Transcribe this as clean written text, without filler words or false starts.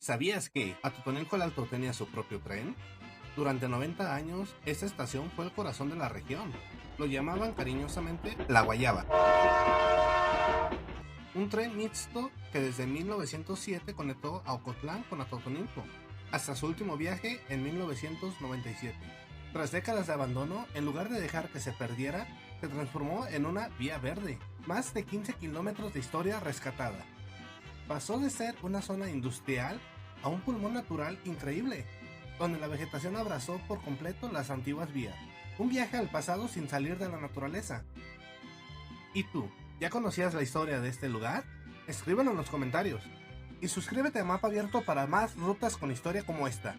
¿Sabías que Atotonilco el Alto tenía su propio tren? Durante 90 años, esta estación fue el corazón de la región. Lo llamaban cariñosamente La Guayaba. Un tren mixto que desde 1907 conectó a Ocotlán con Atotonilco, hasta su último viaje en 1997. Tras décadas de abandono, en lugar de dejar que se perdiera, se transformó en una vía verde. Más de 15 kilómetros de historia rescatada. Pasó de ser una zona industrial a un pulmón natural increíble, donde la vegetación abrazó por completo las antiguas vías. Un viaje al pasado sin salir de la naturaleza. ¿Y tú, ya conocías la historia de este lugar? Escríbelo en los comentarios. Y suscríbete a Mapa Abierto para más rutas con historia como esta.